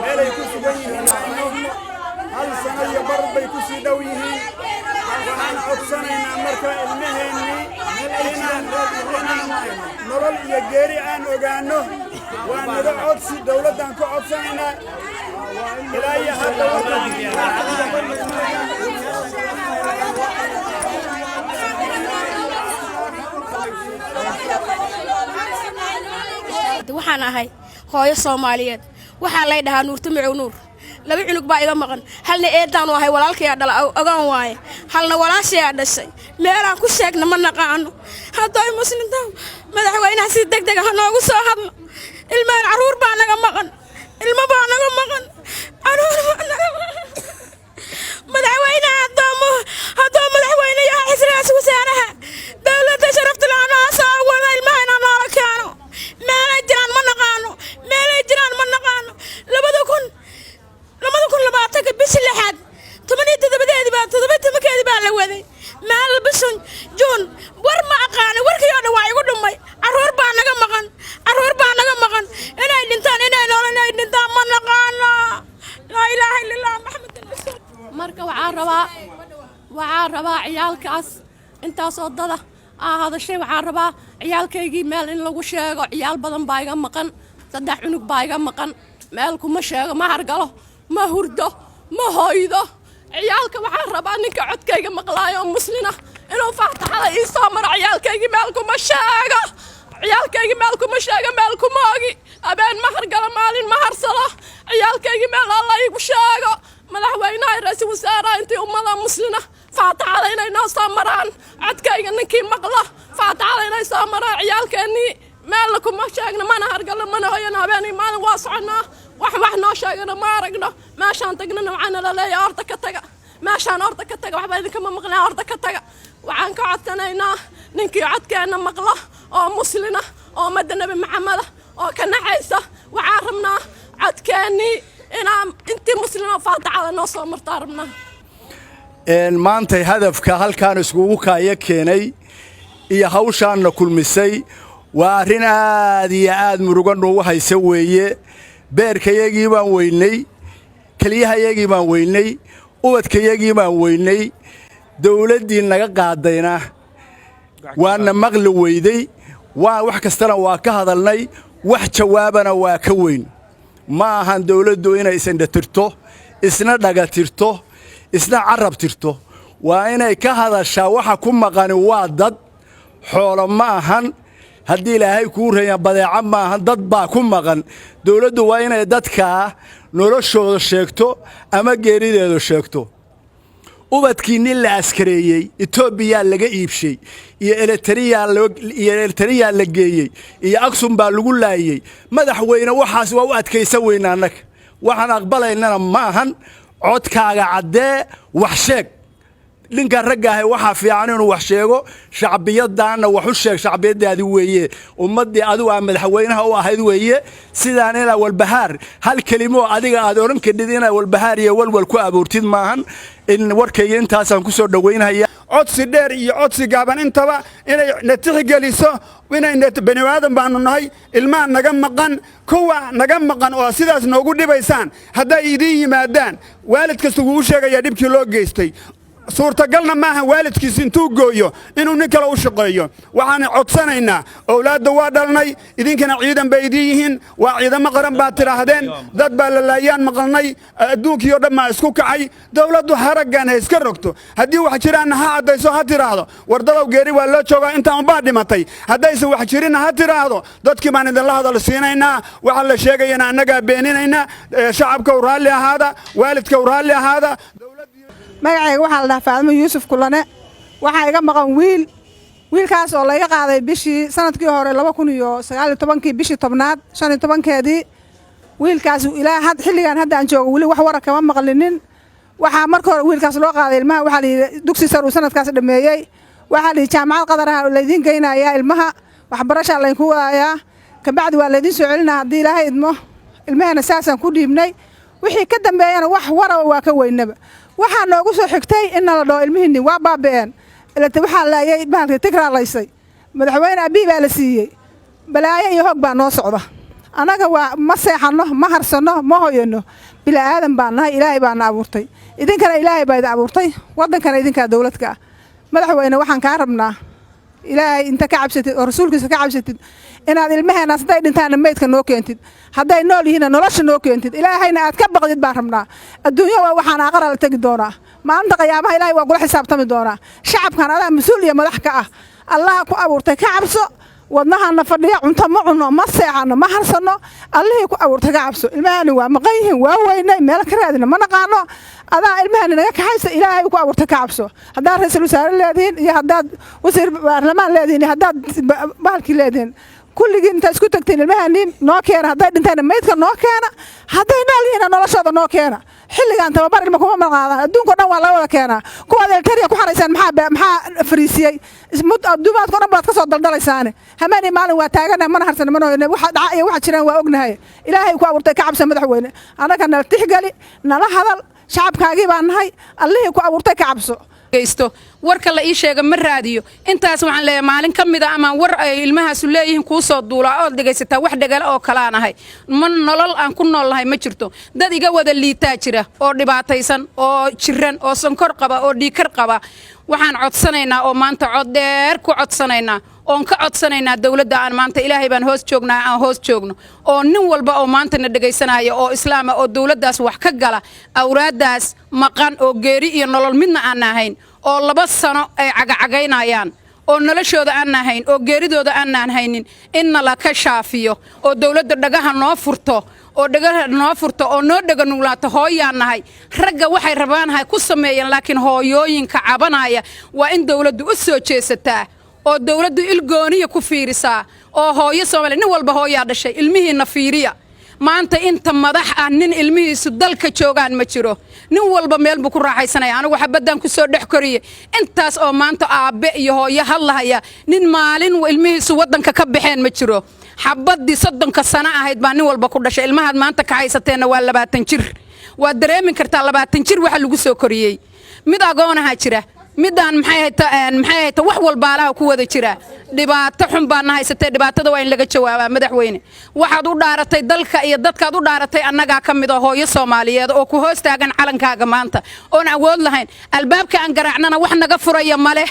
meelay ku sugan yihiin hal sano iyo bar bay ku sii dhow yihiin waxaan codsanaynaa marka ilmaheennii inaan nolol iyo geeri aan ogaanno waa naga codsi dawladdan ka codsanaynaa ilaa iyo hadda waxaan ahay hooyo Soomaaliyeed waxa la dhahaa Nuurta Macow Nuur laba cunug baa iga maqan halna eedaan ahay walaalkay dhala ogaan waaye halna walaashay dhashay meelaan ku sheegna ma naqaano haday muslimta madaxweynaha si degdeg ah noogu soo hadlo ilmaan caruur baa naga maqan ilma baa naga maqan caruur baa naga madaxweynaha hadoo madaxweynaha xisraas wasaaraha dawladda sharafta lana soo wada ilmaana noola kaano meelay jiraan ma naqaano labada bishii lixaad 17 baa la waday meel bishan June war ma aqaan warkii dhan waa igu dhumay caruur baa naga maqan inay dhintaan inay noolaan dhintaan ma naqaano la ilaaha illallah muhammad rasul marka waxaan rabaa ciyaalkaas intaas oo dada hadashay waxaan rabaa ciyaalkaygii meel in lagu sheego ciyaal badan baa iga maqan 3 cunug baa iga maqan meel kuma sheego ma hargalo ma hurdo ma hooydo ciyaalka waxaan rabaa ninka codkayga maqlaayo muslina inuu faataxada ii soo maro ciyaalkaygii meel kuma sheego meel kuma ogi abeen ma hargalo maalin ma harsado ciyaalkaygii meel alla iigu sheego madaxweynaha ra'iisul wasaaraha intii ummada muslina faataxada inay noo soo maraan codkayga ninkii maqlo faataxada inay soo maraan ciyaalkeennii meel kuma sheegno mana hargalo mana hooyana habeenii maalin waa soconaa wax noo sheegana ma aragno meeshaan tagnana waxaana la leeyahay horta ka taga meeshaan horta ka taga waxba idinkama maqnaa horta ka taga waxaan ka codsanaynaa ninkii codkeena maqlo oo muslina oo ummadda nabi maxamed oo ka naxaysa waxaan rabnaa codkeennii inaan intii muslima faataxada noo soo martaa rabnaa maantay hadafka halkaan iskugu kaaya keenay iyo hawshaanna kulmisay waa arrin aad iyo aad murugo noogu haysa weeye beerkayagii baan weynay keliyahayagii baan weynay ubadkayagii baan weynay dawladdii naga qaadayna waana maqli weyday wax kastana waa ka hadalnay wax jawaabana waa ka weyn ma ahan dawladdu inay isindhatirto isna dhagatirto isna carab tirto waa inay ka hadashaa waxa ku maqani waa dad xoolo ma ahan haddii ilaahay kuu reeyaan badeeca ma ahan dad baa ku maqan dawladdu waa inay dadkaa noloshooda sheegto ama geerideeda sheegto ubadkii nin la askareeyey Itoobiya laga iibshay iyo Eritrea la geeyey iyo Aksum baa lagu laayay madaxweyne waxaas waa u adkaysan weynaa annaga waxaan aqbalaynana ma ahan codkaaga caddee wax sheeg ninka raggaah waxa fiican inuu wax sheego shacbiyadaana wax u sheeg shacbiyadaadi weeye ummadii adigu aan madaxweynaha u ahayd weeye sidaan ina walbahaar hal kelimo adiga aad oran kadid ina walbahaar iyo walwal ku abuurtid maahan in warkayga intaasaan ku soo dhaweynaya codsi dheer iyo codsi gaaban intaba inay natixi geliso inay bani'aadan baanu nahay ilmaha naga maqan kuwa naga maqan oo sidaas noogu dhibaysaan hadday idin yimaadaan waalid kasta wuu sheegaya dhibkii loo geystay suurtagalna maaha waalidkiis intuu gooyo inuu nin kale u shaqeeyo waxaan codsanaynaa awlaadda waa dhalnay idinkana ciidan bay idin yihiin waa ciidamo qaran baa tiraahdeen dad baa la laayaan maqalnay adduunkii oo dhan maa isku kacay dawladdu haraggan ha iska rogto haddii wax jiraanna ha caddayso ha tiraahdo wardadow geeri waa loo joogaa intaan baa dhimatay haddaysan wax jirinna ha tiraahdo dadkii baan idinla hadal siinaynaa waxa la sheegayana annagaa beeninaynaa shacabka u raalli ahaada waalidka u raalli ahaada magacayga waxaa la dhahaa Faadimo Yuusuf Kulane waxaa iga maqan wiilkaas oo laga qaaday bishii sanadkii hore 2019 bishii 10aad 15keedii wiilkaas ilaa xilligan hadda aan joogo wali wax warar kama maqlinin waxaa markii hore wiilkaas loo qaaday ilmaha waxa la yiri dugsi sare uu sanadkaas dhameeyay waxa la jaamacad qadaraha oo leedin geynaya ilmaha waxbarasho la ku waayaa ka bacdi waa leedin soo celinaa hadii ilaahay idmo ilmahana saasan ku dhiibnay wixii ka dambeeyana wax warar waa ka weynaba waxaa noogu soo xigtay in la dhoo ilmihiinni waa baabeen ilaa waxa la ayay baalka tigraalaysay madaxweyne abi baa la siiyay balaayo iyo hog baa noo socda anaga waa ma seexano ma harsano ma hoyano bila aadan baan nahay ilaahay baan abuurtay idinkana ilaahay baa idin abuurtay wadankana idinka dawladka madaxweyne waxaan ka rabnaa ilaahay inta ka cabsatid oo rasuulkiisa ka cabsatid inaad ilmaheena haday dhintaan meedka noo keentid haday nool yihiin nolosha noo keentid ilaahayna aad ka baqdid baan rabnaa adduunyo waa waxaan aqral la tagi doonaa maanta qiyaamaha ilaahay waa gula xisaabtami doonaa shacabkan adaa mas'uul iyo madax ka ah allah ku abuurtay ka cabso wadnahaana fadhiya cunto ma cuno ma seexano ma harsano allihii ku abuurtay ka cabso ilmahani waa maqan yihiin waa weynay meel ka raadina ma naqaano adaa ilmahani naga kaxaysa ilaahay ku abuurtay ka cabso haddaad ra'iisul wasaare leedihiin iyo haddaad wasiir baarlamaan leedihiin iyo haddaad bahalkii leedihiin kulligiin inta isku tagteen ilmahani noo keena hadday dhintaan meydka noo keena hadday nool yihiin noloshooda noo keena xilligan tababar ilma kuma maqaadaan adduunka dhan waa la wada keenaa kuwaad eltariya ku xaraysaan maxaa fariisiyey duumaadka dhan baad ka soo daldalaysaan hamaani maalin waa taagana mana harsana mana hoyna waxa dhaca iyo waxa jiraan waa ognahay ilaahay ku abuurtay ka cabsan madaxweyne anaga nala tixgali nala hadal shacabkaagii baan nahay allihii ku abuurtay ka cabso geysto warka la ii sheega ma raadiyo intaas waxaan leeyahay maalin ka mid ah ama war ay ilmahaas leeyihiin ku soo duula oo dhageysataa wax dhagala oo kala anahay man nolol aan ku noolahay ma jirto dad iga wada liitaa jira oo dhibaataysan oo jiran oo sonkor qaba oo dhiikar qaba waxaan codsanaynaa oo maanta cod dheer ku codsanaynaa oon ka codsanaynaa dawladda aan maanta ilaahay baan hoos joognaa aan hoos joogno oo nin walba oo maanta na dhageysanaya oo islaam oo dawladdaas wax ka gala awraadaas maqan oo geeri iyo nolol midna aan ahayn oo 2 sano ay cagacagaynayaan oo noloshooda aan ahayn oo geeridooda aan haynin inna la ka shaafiyo oo dawladda dhagaha noo furto oo dhagaha noo furto oo noo dhaganulaato hooyaan nahay ragga waxay rabaan hay ku sameeyaan laakiin hooyooyinka cabanaya waa in dawladdu u soo jeesataa oo dawladdu ilgooniya ku fiirisaa oo hooyo Soomaaliya nin walba hooyaa dhashay ilmihiina fiiriya maanta inta madax ah nin ilmihiisu dalka joogaan ma jiro nin walba meel buu ku raaxaysanaya anigu xabadan ku soo dhex koriye intaas oo maanta aabe iyo hooyo hadlahaya nin maalin ilmihiisu wadanka ka baxeen ma jiro xabadii 30 sano ahayd baa nin walba ku dhashay ilmahaad maanta ka haysateena waa 20 jir waa dareemin kartaa 20 jir waxa lagu soo koriyay mid agoonaha jira midaan maxay hayta wax walba alaha ku wada jira dhibaato xun baan haysatay dhibaatada waa in laga jawaabaa madaxweyne waxaad u dhaaratay dalka iyo dadkaad u dhaaratay annaga kamid ah hooyo Soomaaliyeed oo ku hoos taagan calankaaga maanta oon awood lahayn albaabka aan garaacnana wax naga furaya male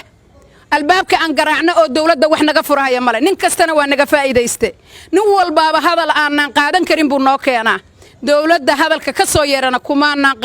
albaabka aan garaacna oo dawladda wax naga furaya male nin kastana waa naga faa'iideystay nin walbaaba hadal aan qaadan karin buu noo keenaa dawladda hadalka ka soo yeerana kumaanaan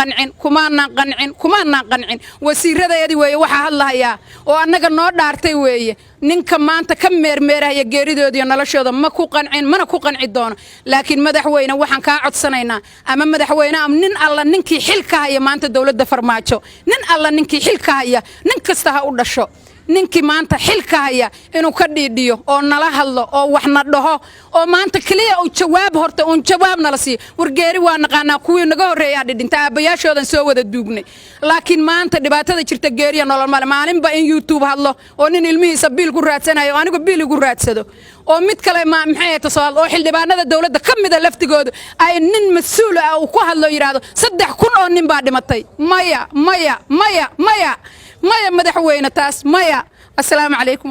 qancin wasiiradeedii weeye waxa hadlahaya oo annaga noo dhaartay weeye ninka maanta ka meermeeraya geeridoodii noloshooda ma ku qancin mana ku qanci doono laakiin madaxweyne waxaan ka codsanaynaa ama madaxweyne am nin alla ninkii xilka haya maanta dawladda farmaajo nin alla ninkii xilka haya nin kasta ha u dhasho ninkii maanta xilka haya inuu ka dhiidhiyo oo nala hadlo oo waxna dhaho oo maanta kaliya uu jawaab horta uu jawaab nala siiyo wargeeri waa naqaana kuwii naga horeeyay dhinta aabayaashoodan soo wada duugnay laakiin maanta dhibaatada jirta geeriya nolol maalinba in YouTube hadlo oo nin ilmihiisa biil ku raadsanayo anigu biil igu raadsado oo mid kale ma maxay taasoo oo xildhibaanada dawladda kamida laftigooda ay nin mas'uul ah oo ku hadlo yiraahdo 3,000 oo nin baa dhimatay maya madaxweyne taas maya assalaamu calaykum